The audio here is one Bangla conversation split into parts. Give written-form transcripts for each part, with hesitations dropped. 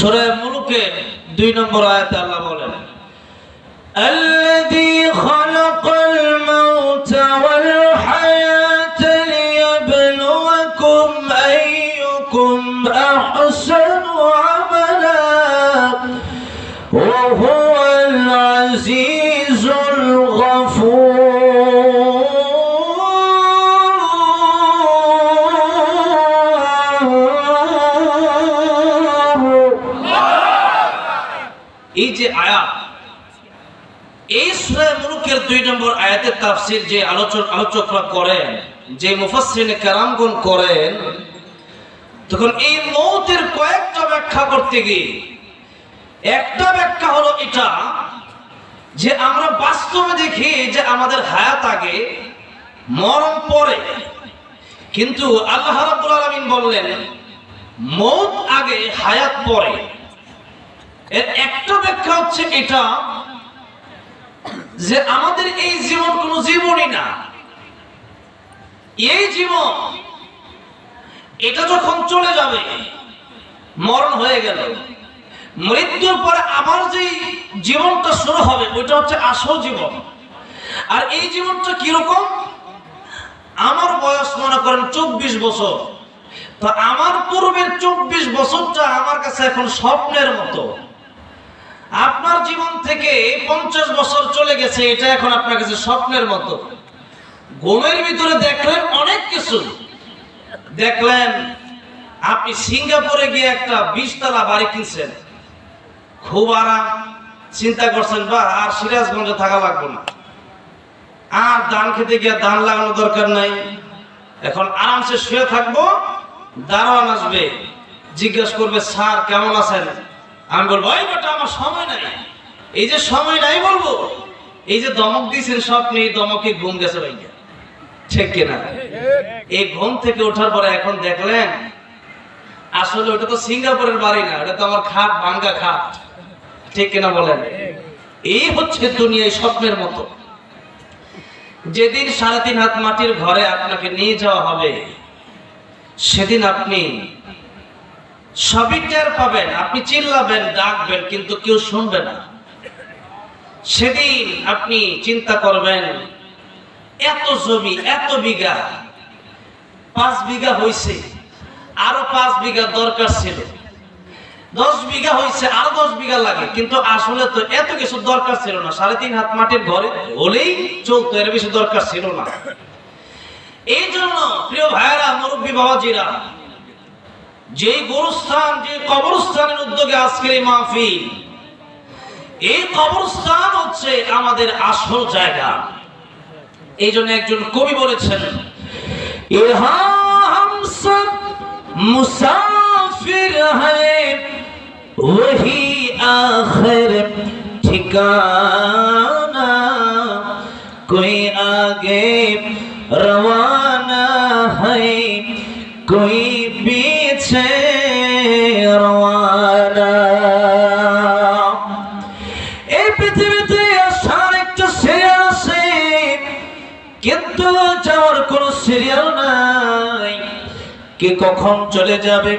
সূরা মুলুকের 2 নম্বর আয়াতে আল্লাহ বলেন, আল্লাযী খালাকাল মাউতা ওয়াল হায়াতা লিয়াবলুয়াকুম আইয়ুকুম আহসানু আমালা ওয়া হুয়াল আজিজুল গফুর। এই যে আয়াত, এই সূরা মুলুকের 2 নম্বর আয়াতের তাফসীর যে আলোচকরা করেন, যে মুফাসসিরিনে কেরামগণ করেন, তখন এই মওতের কয়েকটা ব্যাখ্যা করতে গিয়ে একটা ব্যাখ্যা হলো এটা যে আমরা বাস্তবে দেখি যে আমাদের হায়াত আগে, মরণ পরে, কিন্তু আল্লাহ রাব্বুল আলামিন বললেন মওত আগে হায়াত পরে। এর একটা ব্যাখ্যা হচ্ছে এটা যে আমাদের এই জীবন কোনো জীবনই না, এই জীবন এটা যখন চলে যাবে, মরণ হয়ে গেল, মৃত্যুর পরে আমার যে জীবনটা শুরু হবে ওইটা হচ্ছে আসল জীবন। আর এই জীবনটা কিরকম? আমার বয়স মনে করেন 24 বছর, তো আমার পূর্বের 24 বছরটা আমার কাছে এখন স্বপ্নের মতো। আপনার জীবন থেকে 50 বছর চলে গেছে, এটা এখন আপনার কাছে স্বপ্নের মতো। ঘুমের ভিতরে দেখলেন অনেক কিছু, দেখলেন আপনি সিঙ্গাপুরে গিয়ে একটা 20 তলা বাড়ি কিনছেন, খুব আরাম, চিন্তা করছেন বা আর সিরাজগঞ্জে থাকা লাগবে না, আর ধান খেতে গিয়ে ধান লাগানো দরকার নাই, এখন আরামসে শুয়ে থাকবো, দারোয়ান আসবে, জিজ্ঞাসা করবে স্যার কেমন আছেন, আমি বলবো এই বেটা আমার সময় নাই। এই যে সময় নাই বলবো, এই যে দমক দিয়েছেন স্বপ্নে, এই দমকে ঘুম গেছে ভাইয়া, ঠিক কিনা? এই ঘুম থেকে ওঠার পরে এখন দেখলেন আসলে ওটা তো সিঙ্গাপুরের বাড়ি না, ওটা তো আমার খাট, ভাঙ্গা খাট, ঠিক কিনা বলেন? এই হচ্ছে দুনিয়ায় স্বপ্নের মতো। যেদিন 3.5 হাত মাটির ঘরে আপনাকে নিয়ে যাওয়া হবে, সেদিন আপনি সবই টের পাবেন, আপনি চিল্লাবেন, ডাকবেন, কিন্তু কেউ শুনবে না। সেদিন আপনি চিন্তা করবেন এত জমি, এত বিঘা, 5 বিঘা হয়েছে, আরো 5 বিঘা দরকার ছিল, 10 বিঘা হয়েছে, আরো 10 বিঘা লাগে, কিন্তু আসলে তো এত কিছু দরকার ছিল না। 3.5 হাত মাটির ঘরে হলেই চলতো, এর বেশি দরকার ছিল না। এই জন্য প্রিয় ভাইরা, মুরব্বী বাবাজিরা, যে গোরস্থান, যে কবরস্থানের উদ্যোগে আজকের এই মাহফিল, এই কবরস্থান হচ্ছে আমাদের আসল জায়গা। এই জন্য একজন কবি বলেছেন, ইহা হাম সব মুসাফির হ্যায় ওহি আখির ঠিকানা, কোই আগে রওয়ানা হ্যায় কোই পিছে রওয়ানা। এই পৃথিবীতে আসার একটা সিরিয়াল আছে, কিন্তু যাওয়ার কোনো সিরিয়াল নাই। কে কখন চলে যাবে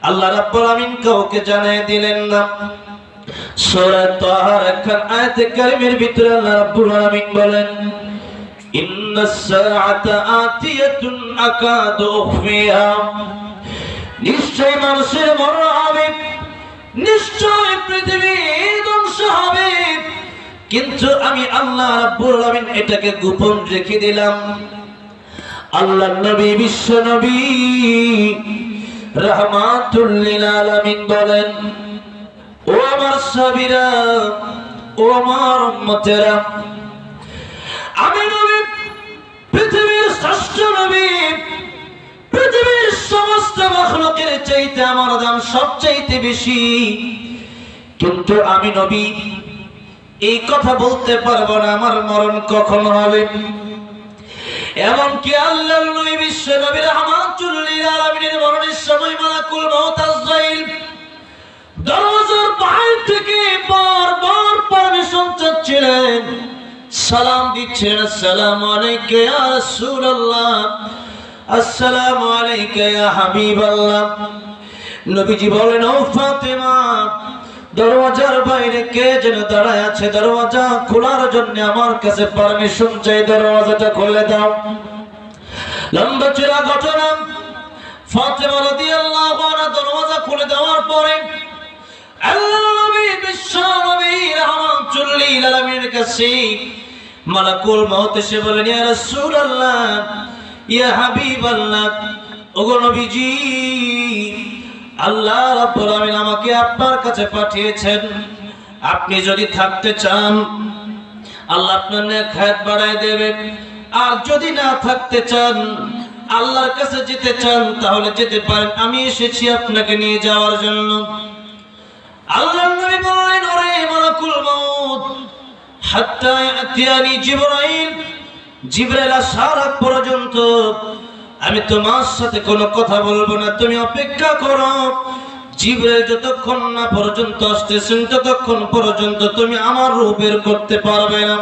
আল্লাহ রাব্বুল আমিন কাউকে জানিয়ে দিলেন না। সূরা তাহার একখান আয়াতে কারিমের ভিতরে আল্লাহ রাব্বুল আমিন বলেন, ইন্নাস সাআতা আতিয়াতুন আকাদু উখফিহা, নিশ্চয় মানুষের মরণ হবে, নিশ্চয় পৃথিবী ধ্বংস হবে, কিন্তু আমি আল্লাহ রাব্বুল আমিন এটাকে গোপন রেখে দিলাম। আল্লাহর নবী, বিশ্ব নবী রাহমাতুল লিল আলামিন বলেন, ও আমার সাহাবীরা, ও আমার উম্মতেরা, আমি নবী, পৃথিবীর শ্রেষ্ঠ নবী, পৃথিবীর সমস্ত মাখলুকের চাইতে আমার দাম সবচাইতে বেশি, কিন্তু আমি নবী এই কথা বলতে পারবো না আমার মরণ কখন হবে। এমনকি আল্লাহর নবী, বিশ্ব নবী রাহমাতুল লিল আলামিনের মরণের সময় মালাকুল মউত আজরাইল দরজার বাইরে থেকে বারবার পারমিশন চাচ্ছিলেন, সালাম দিচ্ছেন, আসসালামু আলাইকা ইয়া রাসূলুল্লাহ, আসসালামু আলাইকা ইয়া হাবিবাল্লাহ। নবীজি বলেন, ও ফাতেমা, দরওয়াজার বাইরে কে যেন দাঁড়ায় আছে, দরওয়াজা খোলার জন্য আমার কাছে পারমিশন চাই, দরওয়াজাটা খুলে দাও। লম্বা চূড়া ঘটনা। ফাতেমা রাদিয়াল্লাহু আনহা দরওয়াজা খুলে দেওয়ার পরে আল্লাহর নবী বিশ্ব নবী রাহমাতুল লিল আলামিনের কাছে মালাকুল মউত এসে বলেন, ইয়া রাসূলুল্লাহ, ইয়া হাবিবাল্লাহ, ওগো নবীজি, আল্লাহ রাব্বুল আলামিন আমাকে আপনার কাছে পাঠিয়েছেন। আপনি যদি থাকতে চান আল্লাহ আপনার নেক হায়াত বাড়ায় দেবে, আর যদি না থাকতে চান, আল্লাহর কাছে যেতে চান, তাহলে যেতে পারেন, আমি এসেছি আপনাকে নিয়ে যাওয়ার জন্য। আল্লাহর নবী বললেন, ওরে মালাকুল মউত, হাত্তা ইয়াতিয়ানি জিবরাইল, জিবরাইল আসার আগ পর্যন্ত আমি তোমার সাথে কোনো কথা বলবো না, তুমি অপেক্ষা করো। জিবরাইল যতক্ষণ না পর্যন্ত আসতেছেন ততক্ষণ পর্যন্ত তুমি আমার রূহ বের করতে পারবে না।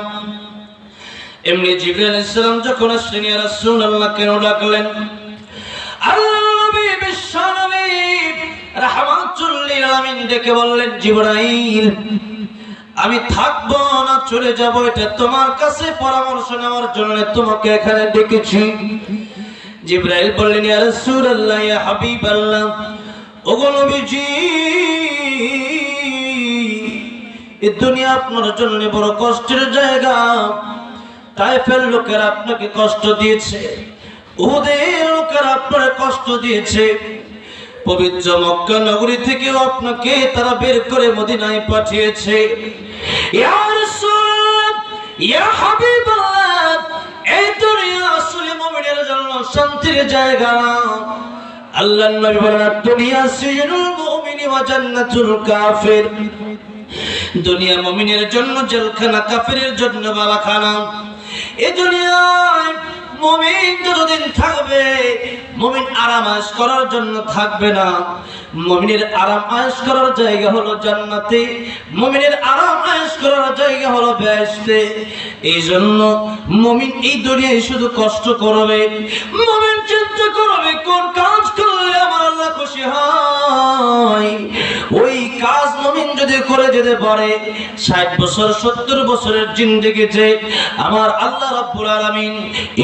এমনি জিবরাইল আলাইহিস সালাম যখন আসলেন, ইয়া রাসূলুল্লাহ কেন ডাকলেন? আল্লাহর নবী বিশ্ব নবী রাহমাতুল লিল আলামিন ডেকে বললেন, জিবরাইল, আমি থাকবো না চলে যাব, এটা তোমার কাছে পরামর্শ নেওয়ার জন্য তোমাকে এখানে ডেকেছি। জিবরাইল বললেন, ইয়া রাসূলুল্লাহ, ইয়া হাবিবাল্লাহ, ওগো নবীজি, এই দুনিয়া আপনার জন্য বড় কষ্টের জায়গা। তায়েফের লোকেরা আপনাকে কষ্ট দিয়েছে, উহুদের লোকেরা আপনার কষ্ট দিয়েছে, পবিত্র মক্কা নগরী থেকেও আপনাকে তারা বের করে মদিনায় পাঠিয়েছে। ইয়া রাসূলুল্লাহ, ইয়া হাবিবাল্লাহ, এই দুনিয়া আসলে মুমিনের জন্য শান্তির জায়গা। আল্লাহর নবী বলেন, দুনিয়া সিজনুল মুমিনি ওয়া জান্নাতুল কাফির, দুনিয়া মুমিনের জন্য জেলখানা, কাফিরের জন্য বালাখানা। এই দুনিয়ায় মুমিন যতদিন থাকবে, মুমিন আরাম আয়েশ করার জন্য থাকবে না। মুমিনের আরাম আয়েশ করার জায়গা হলো জান্নাতে, মুমিনের আরাম আয়েশ করার জায়গা হলো বেহেশতে। এই জন্য মুমিন এই দুনিয়ায় শুধু কষ্ট করবে, মুমিন চিন্তা করবে কোন কাজ করলে আমার আল্লাহ খুশি হয়। ওই কাজ মুমিন যদি করে যেতে পারে, 60 বছর 70 বছরের জিন্দেগিতে আমার আল্লাহ রাব্বুল আলামিন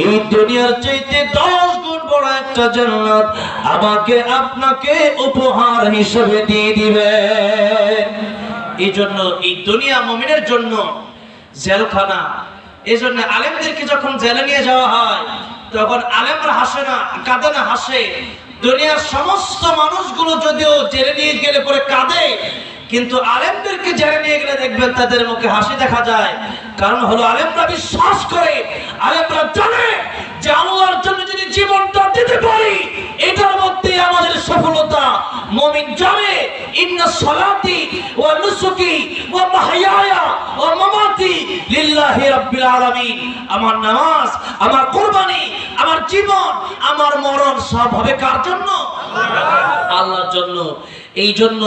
এই দুনিয়ার চাইতে 10 গুণ বড় একটা জান্নাত আমাকে আপনাকে উপহার হিসেবে দিয়ে দিবে। এই জন্য এই দুনিয়া মুমিনের জন্য জেলখানা। এই জন্য আলেমদেরকে যখন জেলে নিয়ে যাওয়া হয় তখন আলেমরা হাসে না, কাঁদে না, হাসে। দুনিয়ার সমস্ত মানুষগুলো যদিও জেলে নিয়ে গেলে পরে কাঁদে, কিন্তু আলেমদেরকে জেলে নিয়ে গেলে দেখবেন তাদের মুখে হাসি দেখা যায়। কারণ হলো আলেমরা বিশ্বাস করে, আলেমরা জানে যে আল্লাহর জন্য যদি জীবনটা দিতে পারি এটার মধ্যে আমাদের সফলতা। মুমিন জানে, ইন্না সলাতি ওয়া নুসুকি ওয়া মাহইয়ায়া ওয়া মামাতি লিল্লাহি রাব্বিল আলামিন, আমার নামাজ, আমার কুরবানি, আমার জীবন, আমার মরণ সব হবে কার জন্য? আল্লাহর জন্য। এই জন্য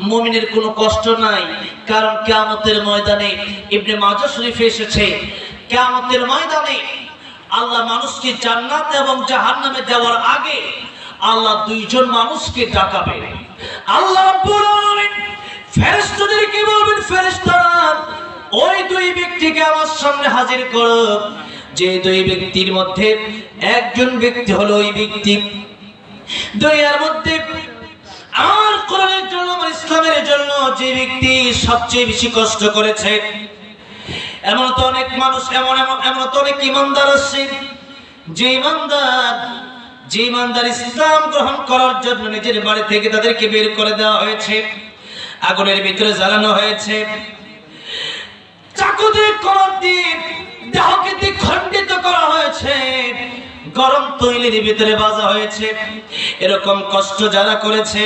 মুমিনের কোনো কষ্ট নাই। কারণ কিয়ামতের ময়দানে, ইবনে মাজাহ শরীফে এসেছে, কিয়ামতের ময়দানে আল্লাহ মানুষকে জান্নাত এবং জাহান্নামে দেওয়ার আগে আল্লাহ দুইজন মানুষকে ডাকাবে। আল্লাহ রাব্বুল আলামিন ফেরেশতাদেরকে বলবেন, ফেরেশতারা ওই দুই ব্যক্তিকে আমার সামনে হাজির করো। যে দুই ব্যক্তির মধ্যে একজন ব্যক্তি হলো ওই ব্যক্তি দুনিয়ার মধ্যে আমার কোরআনের জন্য, আমার ইসলামের জন্য যে ব্যক্তি সবচেয়ে বেশি কষ্ট করেছে। এমন তো অনেক মানুষ, এমন তো অনেক ইমানদার আছে যে ইমানদার ইসলাম গ্রহণ করার জন্য নিজের বাড়ি থেকে তাদেরকে বের করে দেওয়া হয়েছে, আগুনের ভিতরে জ্বালানো হয়েছে, চাকু দিয়ে কলম দিয়ে দেহকে খণ্ডিত করা হয়েছে, গরম তৈলের ভিতরে বাজা হয়েছে। এরকম কষ্ট যারা করেছে,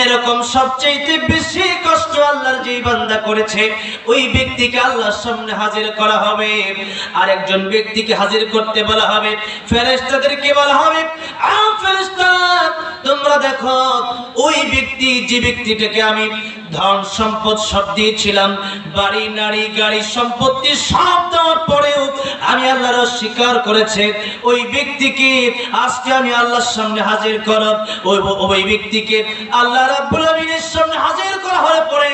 এরকম সবচেয়ে বেশি কষ্ট আল্লাহর যে বান্দা করেছে, ওই ব্যক্তিকে আল্লাহর সামনে হাজির করা হবে। আর একজন ব্যক্তিকে হাজির করতে বলা হবে, ফেরেশতাদেরকে বলা হবে, আ ফেরেশতা, তোমরা দেখো ওই ব্যক্তি, যে ব্যক্তিটাকে আমি ধন সম্পদ সব দিয়েছিলাম, বাড়ি, নারী, গাড়ি, সম্পত্তি সব দেওয়ার পরেও আমি আল্লাহর অস্বীকার করেছে, ওই ব্যক্তি ব্যক্তিকে আজকে আমি আল্লাহর সামনে হাজির করব, ওই ব্যক্তিকে আল্লাহ রাব্বুল আমিনের সামনে হাজির করা হলে পরে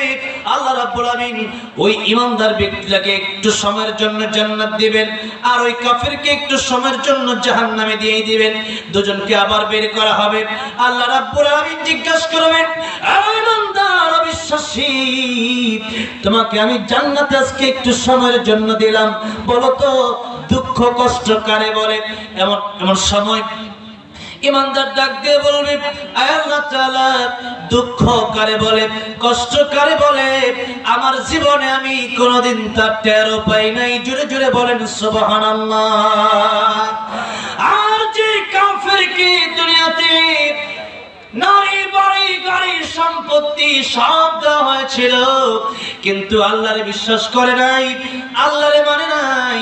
আল্লাহ রাব্বুল আমিন ওই ঈমানদার ব্যক্তিটাকে একটু সময়ের জন্য জান্নাত দিবেন, আর ওই কাফিরকে একটু সময়ের জন্য জাহান্নামে দিয়ে দিবেন। দুজনকে আবার বের করা হবে। আল্লাহ রাব্বুল আমিন জিজ্ঞাসা করবেন, ঈমানদার অবিশ্বাসী, তোমাকে আমি জান্নাতে আজকে একটু সময়ের জন্য দিলাম, বলো তো দুঃখ কষ্ট কারে বলে? এমন সময় ঈমানদার ডাক দিয়ে বলবে, আল্লাহ তাআলা দুঃখ কারে বলে, কষ্ট কারে বলে? আমার জীবনে আমি কোনোদিন তার টেরও পাই নাই। জোরে জোরে বলেন সুবহানাল্লাহ। আর যে কাফেরকে দুনিয়াতে নারী বাড়ি গাড়ি সম্পত্তি সব দেওয়া হয়েছিল, কিন্তু আল্লাহরে বিশ্বাস করে নাই, আল্লাহরে মানে নাই,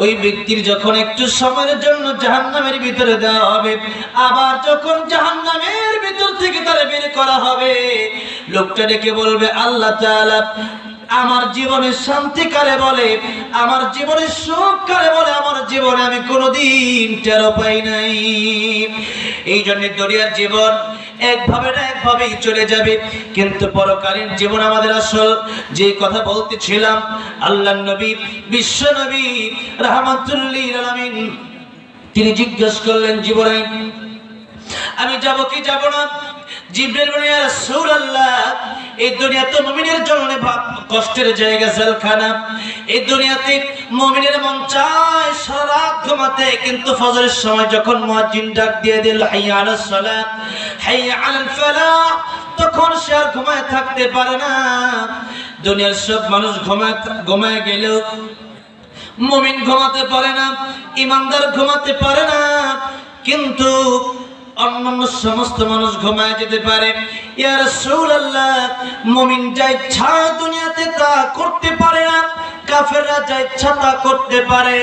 ওই ব্যক্তির যখন একটু সময়ের জন্য জাহান্নামের ভিতরে দেওয়া হবে, আবার যখন জাহান্নামের ভিতর থেকে তারে বের করা হবে, লোকটা ডেকে বলবে, আল্লাহ তাআলা আমার জীবনের শান্তি কারে বলে, আমার জীবনের সুখ কারে বলে? আমার জীবনে আমি কোনোদিন টেরও পাই নাই। এই জন্য দুনিয়ার জীবন একভাবে না একভাবেই চলে যাবে, কিন্তু পরকালীন জীবন আমাদের আসল। যে কথা বলতেছিলাম, আল্লাহর নবী বিশ্ব নবী রাহমাতুল লিল আলামিন তিনি জিজ্ঞেস করলেন, জিবরাইল আমি যাব কি যাব না? জিবরাইল বলেন, ইয়া রাসূলুল্লাহ, এই দুনিয়াতে মুমিনের জন্য কষ্টের জায়গা জেলখানা। এই দুনিয়াতে মুমিনের মন চায় সারা রাত ঘুমাতে, কিন্তু ফজরের সময় যখন মুয়াজ্জিন ডাক দিয়ে দিল, হাইয়া আলাস সালাত হাইয়া আলাল ফালাহ, তখন সে আর ঘুমায় থাকতে পারে না। দুনিয়ার সব মানুষ ঘুমায় গেলেও মুমিন ঘুমাতে পারে না, ঈমানদার ঘুমাতে পারে না, কিন্তু অন্যান্য সমস্ত মানুষ ঘুমায় যেতে পারে। ইয়া রাসূলুল্লাহ, মুমিন যা ইচ্ছা দুনিয়াতে তা করতে পারে না, কাফেররা যা ইচ্ছা তা করতে পারে।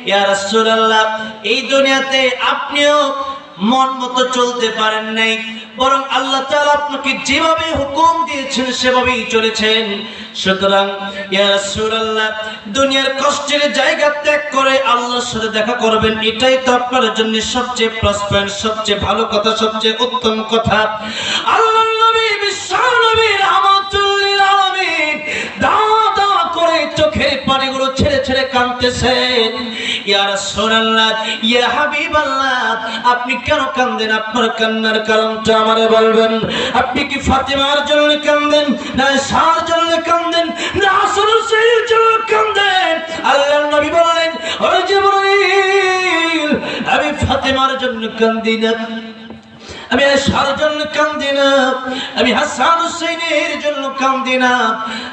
ইয়া রাসূলুল্লাহ, এই দুনিয়াতে আপনিও মন মতো চলতে পারেন নাই, বরং আল্লাহ তাআলা আপনাকে যেভাবে হুকুম দিয়েছেন সেভাবেই চলেছেন। সুতরাং ইয়া রাসূলুল্লাহ, দুনিয়ার কষ্টের জায়গা ত্যাগ করে আল্লাহর সাথে দেখা করবেন, এটাই তো আপনার জন্য সবচেয়ে প্লাস পয়েন্ট, সবচেয়ে ভালো কথা, সবচেয়ে উত্তম কথা। আল্লাহর নবী বিশ্ব নবী রাহমাতুল লিল আলামিন দাদা করে চোখের পানিগুলো ছেড়ে ছেড়ে কাঁদতেছেন। ইয়া রাসূলুল্লাহ, ইয়া হাবিবাল্লাহ, আপনি কেন কাঁদেন? আপনার কান্নার কারণটা আমারে বলবেন। আপনি কি ফাতিমার জন্য কাঁদেন, না ঈসার জন্য কাঁদেন, না হাসান হুসাইনের জন্য কাঁদেন? আল্লাহর নবী বললেন, ও জিবরাইল, আমি ফাতিমার জন্য কাঁদি না, আমি ঈসার জন্য কাঁদি না, আমি হাসান হুসাইনের জন্য কাঁদি না,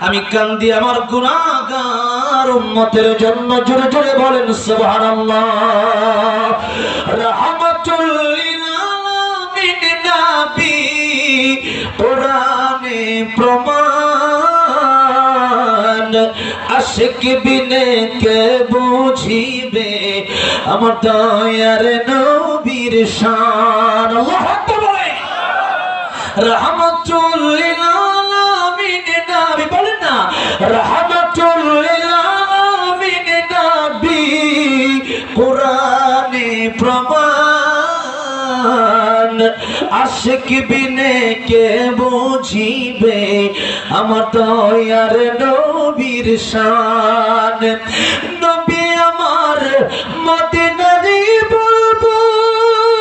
আমি কাঁদি আমার গুনাহগার উম্মতের জন্য। জোরে জোরে বলেন সুবহানাল্লাহ। রাহমাতুল লিল আলামিন নবী কোরআনে প্রমাণ, আশিক বিনে কে বুঝিবে আমার দয়ার নবীর শান। আল্লাহু আকবার বলে। রাহমাতুল লিল আলামিন নবী, বলেন না, রাহমাতুল লিল আলামিন নবী কোরআনে প্রমাণ, আশিক বিনে কে বুঝিবে আমার দয়ার নবীর শান। নবী আমার মদিনারি বুলবুল,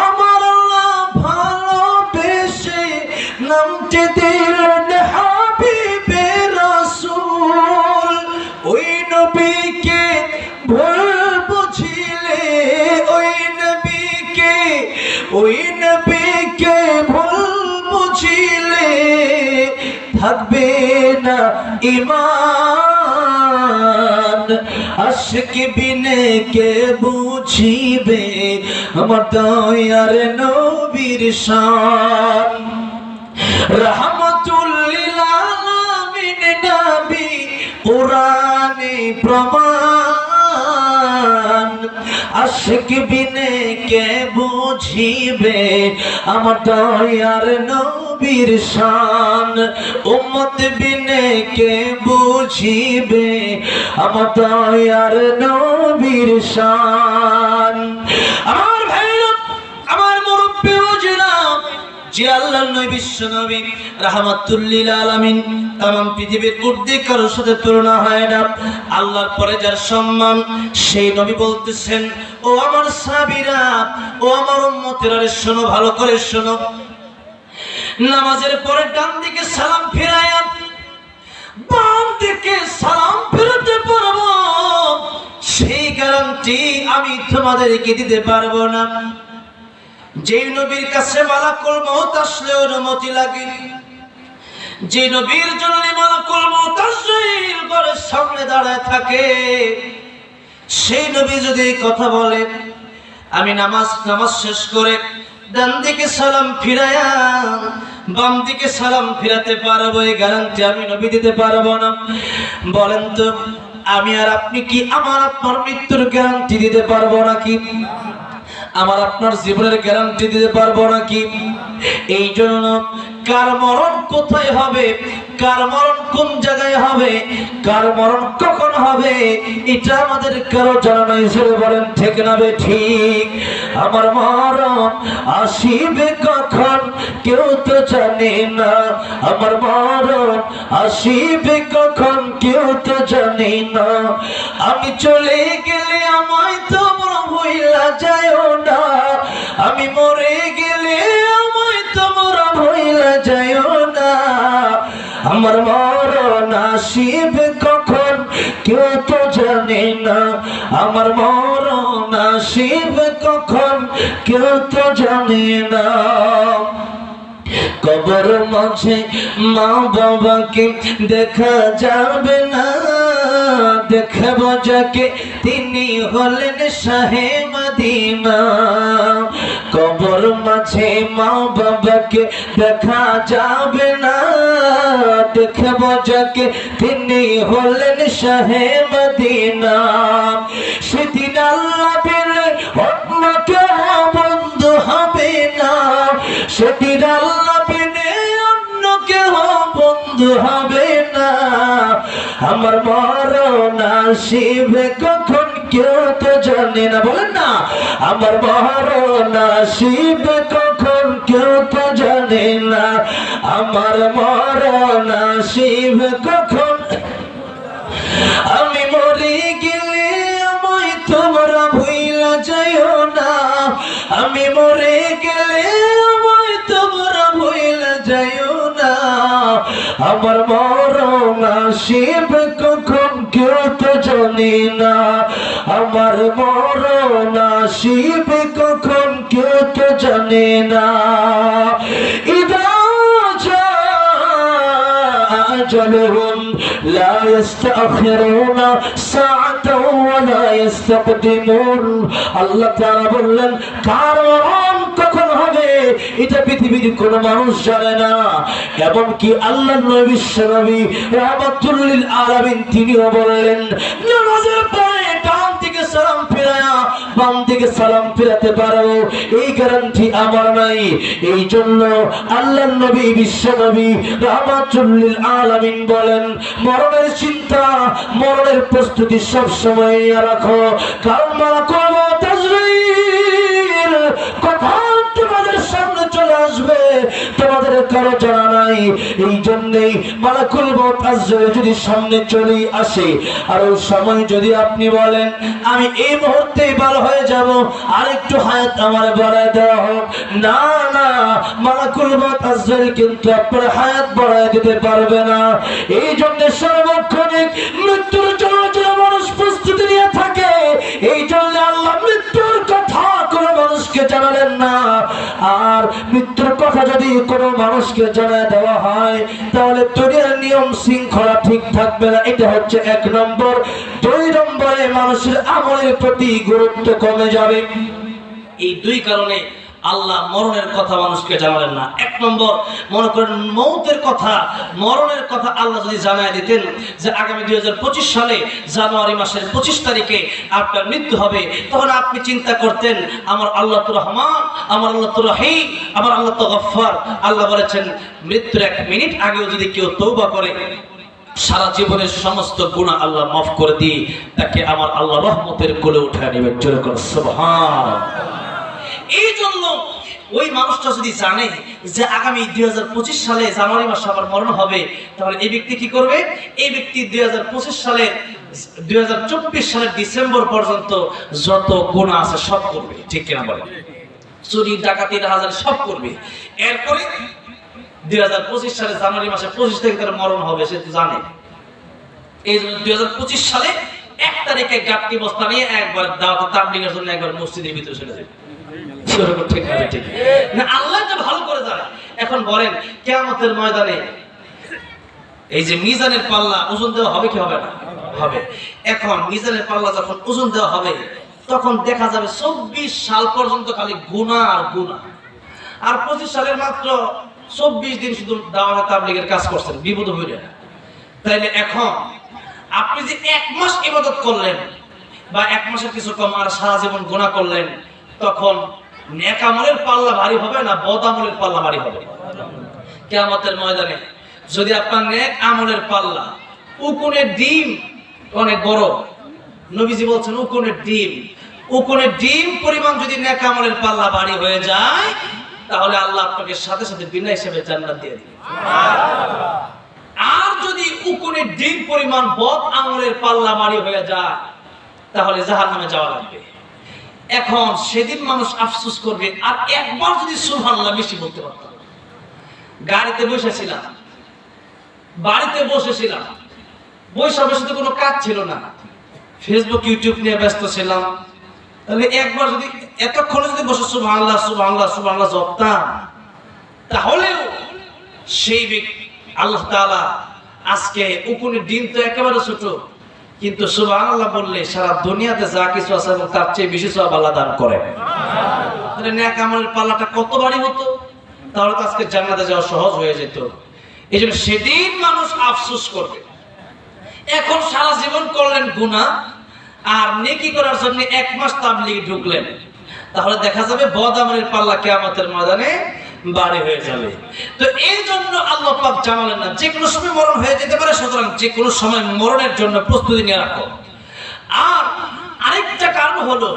আমার আল্লাহ ভালোবেসে নামটি দিলেন হাবিবে রাসূল। ওই নবীকে ভুল বুঝিলে, ওই নবীকে ভুল বুঝিলে থাকবে না ঈমান। আশিক বিনে কে বুঝিবে আমার দয়ার নবীর শান। রাহমাতুল লিল আলামিন নবী কোরআনে প্রমাণ, আশিক বিনে কে বুঝিবে আমার দয়ার নবীর নবীর শান উম্মত বিনে কে বুঝিবে আমার দয়ার নবীর শান। আমার ভাইরা, আমার মুরব্বি ওজিরা, যে আল্লাহর নবী বিশ্ব নবী রাহমাতুল লিল আলামিন, तमाम পৃথিবীর ঊর্ধ্বে কারোর সাথে তুলনা হয় না। আল্লাহর পরে যার সম্মান, সেই নবী বলতেছেন, ও আমার সাহাবীরা, ও আমার উম্মতেরা, শোনো, ভালো করে শোনো, নামাজের পরে ডান দিকে সালাম ফিরায়া বাম দিকে সালাম ফিরাতে পারবো, সেই গ্যারান্টি আমি তোমাদেরকে দিতে পারবো না। যে নবীর কাছে মালাকুল মউত আসলে অনুমতি লাগে, যে নবীর জন্য মালাকুল মউত তাশরীফ করে সামনে দাঁড়ায় থাকে, সেই নবী যদি কথা বলে, আমি নামাজ শেষ করে ডান দিকে সালাম ফিরায়া বাম দিকে সালাম ফিরাতে পারবো, এই গ্যারান্টি আমি নবী দিতে পারবো না। বলেন তো, আমি আর আপনি কি আমার আপনার মৃত্যুর গ্যারান্টি দিতে পারবো নাকি? আমার আপনার জীবনের গ্যারান্টি দিতে পারবো নাকি? এই জন্য কার মরণ কোথায় হবে, কার মরণ কোন জায়গায় হবে, কার মরণ কখন হবে, এটা আমাদের কারো জানা নাই। বলেন ঠিক না বে ঠিক? আমার মরণ আসিবে কখন কেউ তো জানে না, আমার মরণ আসিবে কখন কেউ তো জানে না। আমি চলে গেলে আমায় তোমরা ভুইলা যায়ও না, আমি মরে গেলে আমায় তোমরা ভুইলা যায়ও না। আমার মরণ আসিবে কখন কেউ তো জানে না, আমার মরণ আসিবে কখন কেউ তো জানে না। কবর মাঝে মা বাবাকে দেখা যাবে না, দেখব যাকে তিনি হলেন শাহে মদিনা। কবর মাঝে মা বাবাকে দেখা যাবে না, দেখব যাকে তিনি হলেন শাহে মদিনা। সেদিন আল্লাহ পেলে অন্য কেউ বন্ধু হবে না, সেদিন আল্লাহ পেলে অন্য কেউ বন্ধু হবে না। আমার মরণ আসিবে কখন কেউ তো জানে না, বলেন না, আমার মরণ আসিবে কখন কেউ তো জানে না। আমার মরণ আসিবে কখন, আমি মরে গেলে আমায় তোমরা ভুইলা যাইও না, আমি মরে গেলে আমায় তোমরা ভুইলা যাইও না। আমার মরণ আসিবে কখন কেউ তো জানে না, আমার মরণ আসিবে কখন কেউ তো জানে না। أجلهم لا يستأخرون ساعة ولا يستقدمون। আল্লাহ তাআলা বললেন, কারণ কখন হবে এটা পৃথিবীর কোন মানুষ জানে না। এমনকি আল্লাহর নবী বিশ্ব নবী রাহমাতুল লিল আলামিন তিনিও বললেন, নামাজের পরে ডান দিকে সালাম ফিরায়া বাম দিকে সালাম ফিরাতে পারো, এই গ্যারান্টি আমার নাই। এই জন্য আল্লাহর নবী বিশ্ব নবী রাহমাতুল লিল আলামিন বলেন, মরণের চিন্তা, মরণের প্রস্তুতি সব সময় রাখো, কারণ মালাকুল মউত তাশরীফ কখন তোমাদের সামনে চলে আসবে তোমাদের কারো জানা নাই। এই জন্যই মালাকুল মউত তাশরীফ যদি সামনে চলে আসে, আর ওই সময় যদি আপনি বলেন আমি এই মুহূর্তে ভালো হয়ে যাব, আর একটু হায়াত আমার বাড়ায় দেওয়া হোক, না না, মালাকুল মউত তাশরীফ কিন্তু আপনার হায়াত বাড়ায় দিতে পারবে না। এই জন্য সর্বক্ষণিক মৃত্যুর জন্য যে মানুষ প্রস্তুতি নিয়ে থাকে, এই জন্য আল্লাহ মৃত্যুর কথা কোনো মানুষকে জানালেন না। আর মৃত্যুর কথা যদি কোনো মানুষকে জানায় দেওয়া হয়, তাহলে দুনিয়ার নিয়ম শৃঙ্খলা ঠিক থাকবে না। এটা হচ্ছে এক নম্বর। দুই নম্বরে মানুষের আমলের প্রতি গুরুত্ব কমে যাবে। এই দুই কারণে আল্লাহ মরণের কথা মানুষকে জানালেন না। এক নম্বর, মনে করেন মৌতের কথা, মরণের কথা আল্লাহ যদি জানায় দিতেন যে আগামী 2025 সালে জানুয়ারি মাসের 25 তারিখে আপনার মৃত্যু হবে, তখন আপনি চিন্তা করতেন আমার আল্লাহ তো রহমান, আমার আল্লাহ তো রহিম, আমার আল্লাহ তো গফফার। আল্লাহ বলেছেন মৃত্যুর 1 মিনিট আগেও যদি কেউ তওবা করে সারা জীবনের সমস্ত গুনাহ আল্লাহ মাফ করে দিয়ে তাকে আমার আল্লাহ রহমতের কোলে উঠায় নেবেন। জোরে করে সুবহানাল্লাহ। এই জন্য ওই মানুষটা যদি জানে যে আগামী 2025 সালে জানুয়ারি মাসে আবার মরণ হবে, তাহলে এই ব্যক্তি কি করবে? এই ব্যক্তি 2024 সালের ডিসেম্বর পর্যন্ত যত গুনাহ আছে সব করবে। ঠিক কিনা বলেন? চুরি ডাকাতি রাহাজারি সব করবে। এরপরে 2025 সালে জানুয়ারি মাসে 25 তারিখে তার মরণ হবে, সে তো জানে। এই জন্য 2025 সালে 1 তারিখে গাট্টি বস্তা নিয়ে একবার দাওয়াত তাবলীগের জন্য একবার মসজিদের ভিতরে চলে যাবে। ঠিক না? ঠিক না? আল্লাহ তো ভালো করে জানে। এখন বলেন কিয়ামতের ময়দানে এই যে মিজানের পাল্লা ওজন দেওয়া হবে কি হবে না? হবে। এখন মিজানের পাল্লা যখন ওজন দেওয়া হবে তখন দেখা যাবে 24 সাল পর্যন্ত খালি গুনাহ আর গুনাহ, আর 25 সালের মাত্র 24 দিন শুধু দাওয়াত তাবলীগের কাজ করছেন, বিপদ হইল না। তাইলে এখন আপনি যে 1 মাস ইবাদত করলেন বা 1 মাসের কিছু কম আর সারা জীবন গুনাহ করলেন, তখন নেক আমলের পাল্লা ভারী হবে না বদ আমলের পাল্লা ভারী হবে? কিয়ামতের ময়দানে যদি আপনার নেক আমলের পাল্লা উকুনের ডিম অনেক বড়, নবীজি বলছেন উকুনের ডিম পরিমাণ যদি নেক আমলের পাল্লা ভারী হয়ে যায়, তাহলে আল্লাহ আপনাকে সাথে সাথে বিনা হিসেবে জান্নাত দিয়ে দিবে। আর যদি উকুনের ডিম পরিমাণ বদ আমলের পাল্লা ভারী হয়ে যায়, তাহলে জাহান্নামে যাওয়া লাগবে। এখন সেদিন মানুষ আফসোস করবে। আর একবার যদি সুবহানাল্লাহ বেশি বলতে পারতাম। গাড়িতে বসেছিলাম, বাড়িতে বসেছিলাম, বসে তো কোনো কাজ ছিল না, ফেসবুক ইউটিউব নিয়ে ব্যস্ত ছিলাম, তাহলে একবার যদি এতক্ষণ যদি বসে সুবহানাল্লাহ সুবহানাল্লাহ সুবহানাল্লাহ জপতাম, তাহলেও সেই ব্যক্তি আল্লাহ তাআলা আজকে উকুনের ডিম তো একেবারে ছোট, কিন্তু সুবহানাল্লাহ বললে সারা দুনিয়াতে যা কিছু আছে এবং তার চেয়ে বেশি সওয়াব আল্লাহ দান করেন। তাহলে নেক আমলের পাল্লাটা কত ভারী হতো, তাহলে তো আজকে জান্নাতে যাওয়া সহজ হয়ে যেত। এই জন্য সেদিন মানুষ আফসোস করবে। এখন সারা জীবন করলেন গুনাহ আর নেকি করার জন্য 1 মাস তাবলীগে ঢুকলেন, তাহলে দেখা যাবে বদ আমলের পাল্লা কিয়ামতের ময়দানে ভারী হয়ে যাবে। তো এই জন্য আল্লাহ পাক জানালেন না যে কোনো সময় মরণ হয়ে যেতে পারে, সুতরাং যে কোনো সময় মরণের জন্য প্রস্তুতি নিয়ে রাখো। আর আরেকটা কারণ হলো,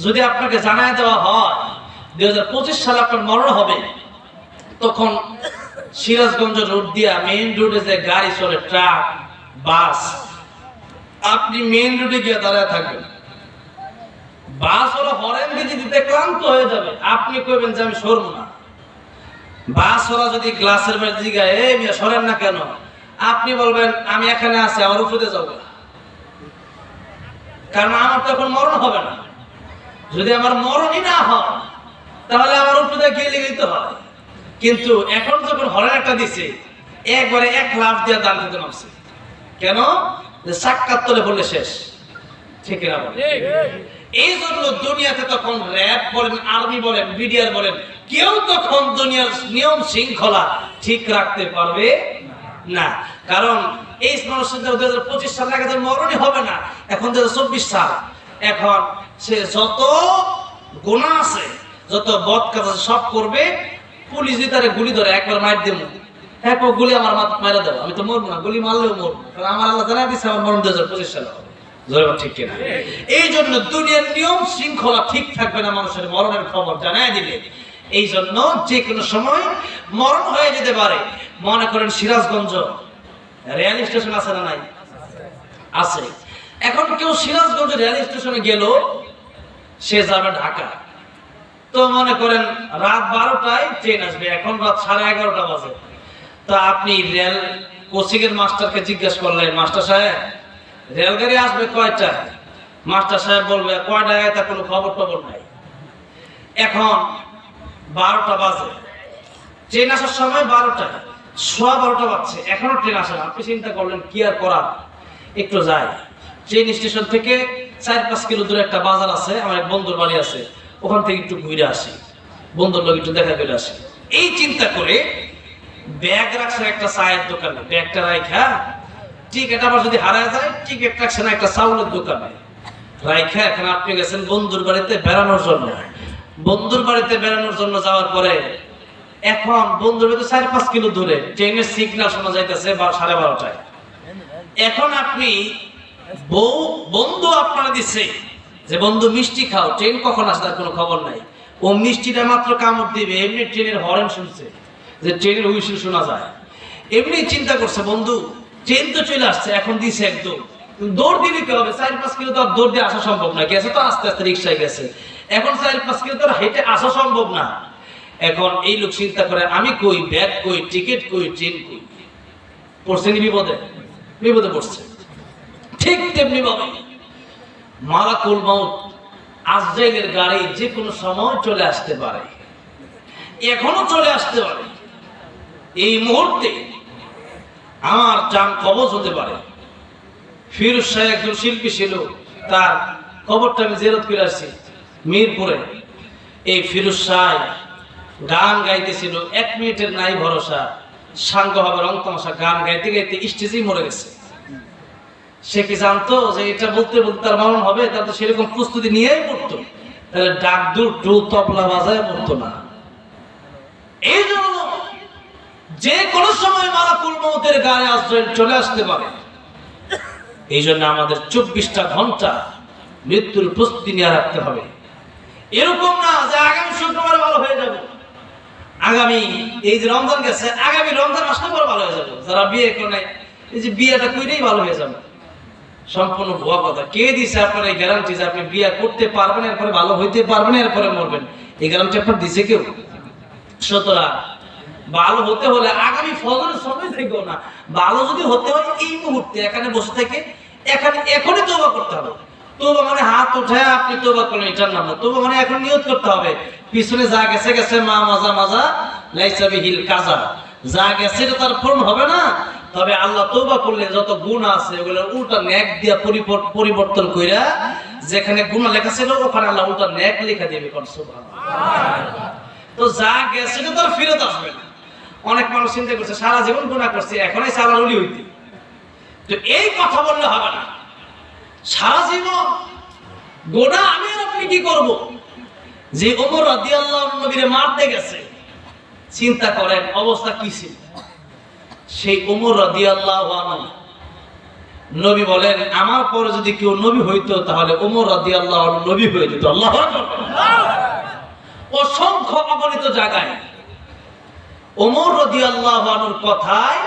যদি আপনাকে জানায় দেওয়া হয় 2025 সালে আপনার মরণ হবে, তখন সিরাজগঞ্জ রোড দিয়া মেইন রোডে যে গাড়ি চলে, ট্রাক বাস, আপনি মেইন রোডে গিয়ে দাঁড়ায় থাকবেন। বাস হলো হরেন দিতে ক্লান্ত হয়ে যাবে, আপনি কইবেন যে আমি সরব না। বাস ওরা যদি গ্লাসের মধ্যে জিগায় এই মিয়া সরেন না কেন, আপনি বলবেন আমি এখানে আছি, আমার উপরে যাব, কারণ আমার তো এখন মরণ হবে না। যদি আমার মরণই না হয় তাহলে আমার উপরে গিয়ে লেগে হয়। কিন্তু এখন যখন হরেন একটা দিছে, একবারে 1 লাফ দিয়ে দান খেতে নামছে। কেন? যে সাক্ষাৎ তলে বললে শেষ। ঠিক না? এই জন্য দুনিয়াতে তখন র‍্যাব বলেন, আর্মি বলেন, বিডিআর বলেন, কেউ তখন দুনিয়ার নিয়ম শৃঙ্খলা ঠিক রাখতে পারবে না। কারণ এই মানুষের 2025 সাল আগে মরণই হবে না, এখন 2024 সাল, এখন সে যত গুনাহ আছে, যত বদ কাজ আছে সব করবে। পুলিশ যদি তারে গুলি ধরে একবার মার দেবো, একবার গুলি আমার মারা দেবো, আমি তো মরবো না, গুলি মারলেও মরবো, কারণ আমার আল্লাহ জানা দিচ্ছে আমার মরণ 2025 সালে হবে। ঠিক কিনা? এই জন্য দুনিয়ার নিয়ম শৃঙ্খলা ঠিক থাকবে না, মানুষের মরণের খবর জানায় দিলে। এই জন্য যে কোনো সময় মরণ হয়ে যেতে পারে। মনে করেন সিরাজগঞ্জ রেল স্টেশন আছে না নাই? আছে। এখন কেউ সিরাজগঞ্জ রেল স্টেশনে গেল, সে যাবে ঢাকা, তো মনে করেন রাত 12টায় ট্রেন আসবে, এখন রাত 11:30 বাজে। তো আপনি রেল কোচিং এর মাস্টারকে জিজ্ঞেস করলেন, মাস্টার সাহেব রেলগাড়ি আসবে কয়টা? মাস্টার সাহেব বলবে কয়টায়, তা কোনো খবর টবর নাই। এখন 12টা বাজে, ট্রেন আসার সময় 12টা, 12:15 বাজছে, এখনো ট্রেন আসে না। আপনি চিন্তা করলেন কি আর করার, একটু যাই। ট্রেন স্টেশন থেকে 4-5 কিলো দূরে একটা বাজার আছে, আমার এক বন্ধুর বাড়ি আছে, ওখান থেকে একটু ঘুরে আসি। বন্ধুর লোক একটু দেখা করে আসে। এই চিন্তা করে ব্যাগ রাখছেন একটা চায়ের দোকানে, ব্যাগটা রাইখা টিকিট আবার যদি হারায় যায়, টিকিট রাখছেন একটা চাউলের দোকানে রাইখা এখন আপনি গেছেন বন্ধুর বাড়িতে বেড়ানোর জন্য। বন্ধুর বাড়িতে বেড়ানোর জন্য যাওয়ার পরে এখন বন্ধুর বাড়িতে 4-5 কিলো দূরে ট্রেনের সিগন্যাল শোনা যাইতেছে 12:30টায়। এখন আপনি বন্ধু আপনারা দিচ্ছে যে বন্ধু মিষ্টি খাও, ট্রেন কখন আসে তার কোনো খবর নাই। ও মিষ্টিটা মাত্র কামড় দিবে, এমনি ট্রেনের হর্ন শুনছে, যে ট্রেনের হুইসেল শোনা যায়। এমনি চিন্তা করছে বন্ধু ট্রেন তো চলে আসছে, এখন দিছে একদম দৌড় দিলে কি হবে, 4-5 কিলো তো আর দৌড় দিয়ে আসা সম্ভব না, গেছে তো আস্তে আস্তে রিক্সায় গেছে, এখন 4-5 কিলো তো হেঁটে আসা সম্ভব না। এখন এই লোক চিন্তা করে আমি কই, ব্যাগ কই, টিকিট কই, ট্রেন কই, পড়ছে নি বিপদে, বিপদে পড়ছে। ঠিক তেমনি ভাবে মালাকুল মউত আজরাইলের গাড়ি যে কোনো সময় চলে আসতে পারে, এখনো চলে আসতে পারে। এই মুহূর্তে আমার জান কবজ হতে পারে। ফিরোজ শাহ একজন শিল্পী ছিল, তার কবরটা আমি জিয়ারত করে আসছি মিরপুরে। এই ফিরোজ শাহ গান গাইতেছিল, 1 মিনিটের নাই ভরসা, সাঙ্গ হবে রং তামাশা, গান গাইতে গাইতে স্টেজেই মরে গেছে। সে কি জানতো যে এটা বলতে বলতে তার মরণ হবে? তার তো সেরকম প্রস্তুতি নিয়েই পড়তো, তাহলে ডাক দু তবলা বাজায় পড়তো না। এই জন্য যে কোনো সময় মালাকুল মউতের গায়ে আজরাইল চলে আসতে পারে। এই জন্য আমাদের 24টা ঘন্টা মৃত্যুর প্রস্তুতি নিয়ে রাখতে হবে। এরকম না যে আগামী শুক্রবার ভালো হয়ে যাবে, আগামী এই যে রমজান গেছে, আগামী রমজান আসলে পরে ভালো হয়ে যাবে। যারা বিয়ে করে এই যে বিয়েটা করেই ভালো হয়ে যাবে, সম্পূর্ণ ভুয়া কথা। কে দিছে আপনার এই গ্যারান্টি যে আপনি বিয়ে করতে পারবেন, এরপরে ভালো হইতে পারবেন, এরপরে মরবেন? এই গ্যারান্টি আপনার দিছে কেউ? সুতরাং ভালো হতে হলে আগামী ফজরের সময় থেকেও না, ভালো যদি হতে হয় এই মুহূর্তে এখানে বসে থেকে এখনই তওবা করতে হবে। তওবা মানে হাত উঠায় আপনি তওবা করলেন, এটার নাম না। তওবা মানে এখন নিয়ত করতে হবে, পিছনে যা গেছে গেছে, মা মাজা মাজা লাইসা বিহিল কাজা, যা গেছে এটা তার পূরণ হবে না। তবে আল্লাহ তওবা করলে যত গুনাহ আছে ওগুলো উল্টা নেক দিয়া পরিবর্তন কইরা যেখানে গুনাহ লেখা ছিল ওখানে আল্লাহ উল্টা নেক লেখা দিবে। কোন সুবহানাল্লাহ। তো যা গেছে এটা তো ফেরত আসবে না। অনেক মানুষ চিন্তা করছে সারা জীবন গুনাহ করছে, এখনই সালার ওলি হইতে। তো এই কথা বললে হবে না। সারা জীবন গুনাহ আমি আর আপনি কি করব? যে ওমর রাদিয়াল্লাহু আনহু নবীরে মারতে গেছে, চিন্তা করেন অবস্থা কি ছিল। সেই ওমর রাদিয়াল্লাহু আনহু নবী বলেন আমার পরে যদি কেউ নবী হইতো তাহলে ওমর রাদিয়াল্লাহু আনহু নবী হয়ে যেত। আল্লাহু আকবার। অসংখ্য অগণিত জায়গায় ওমর রাদিয়াল্লাহু আনহুর কথায়,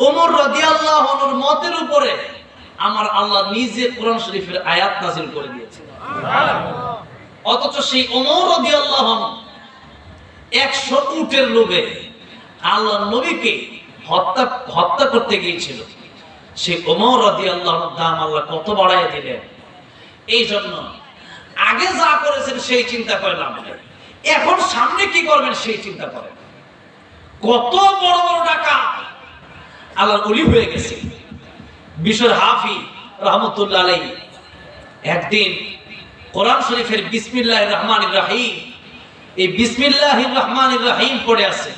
ওমর রাদিয়াল্লাহু আনহুর মতের উপরে আমার আল্লাহ নিজে কোরআন শরীফের আয়াত নাযিল করে দিয়েছেন। অথচ সেই ওমর রাদিয়াল্লাহু আনহু 100 উটের লোভে আল্লাহ নবীকে হত্যা করতে গিয়েছিল। সেই ওমর রাদিয়াল্লাহু আনহুর দাম আল্লাহ কত বাড়ায় দিলেন। এই জন্য আগে যা করেছেন সেই চিন্তা করে লাভ নেই, এখন সামনে কি করবেন সেই চিন্তা করেন। কত বড় বড় ডাকাত আল্লাহর ওলি হয়ে গেছে। বিশর হাফি রহমতুল্লাহ আলাইহি একদিন কোরআন শরীফের বিসমিল্লাহির রহমানির রহিম, এই বিসমিল্লাহির রহমানির রহিম পড়ে আছে।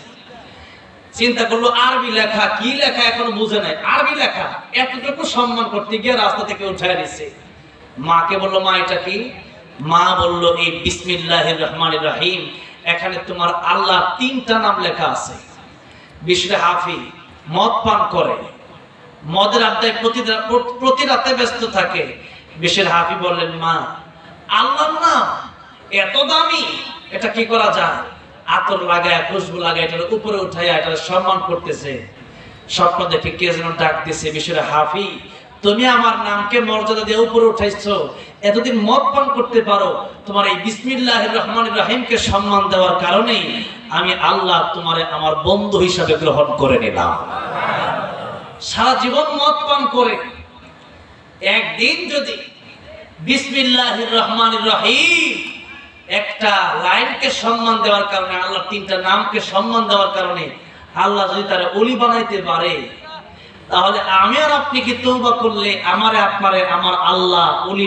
চিন্তা করলো আরবি লেখা, কি লেখা এখনো বুঝে নাই। আরবি লেখা, এতটুকু সম্মান করতে গিয়ে রাস্তা থেকে উঠায় দিচ্ছে। মাকে বললো মা এটা কি? মা বললো এই বিসমিল্লাহির রহমানির রহিম এখানে তোমার আল্লাহ 3টা নাম লেখা আছে। বিশরে হাফি মদ পান করে, মদের আড্ডায় প্রতি রাতে ব্যস্ত থাকে। বিশরে হাফি বললেন মা আল্লাহর নাম এত দামি, এটা কি করা যায়? আতর লাগায় খুশবু লাগায় এটার উপরে উঠাইয়া এটার সম্মান করতেছে। স্বপ্ন দেখে কে যেন ডাক দিছে, বিশরে হাফি তুমি আমার নামকে মর্যাদা দিয়ে উপরে উঠাইছো, এতদিন মদ পান করতে পারো, তোমার এই বিসমিল্লাহির রহমানির রহিমকে সম্মান দেওয়ার কারণেই আমি আল্লাহ তোমারে আমার বন্ধু হিসাবে গ্রহণ করে নিলাম। সারা জীবন মদ পান করে একদিন যদি বিসমিল্লাহির রহমানির রহিম একটা লাইনকে সম্মান দেওয়ার কারণে, আল্লাহ 3টা নামকে সম্মান দেওয়ার কারণে আল্লাহ যদি তারা ওলি বানাইতে পারে, তাহলে আমি আর আপনি কি তওবা করলে আমারে আপনারে আমার আল্লাহ ওলি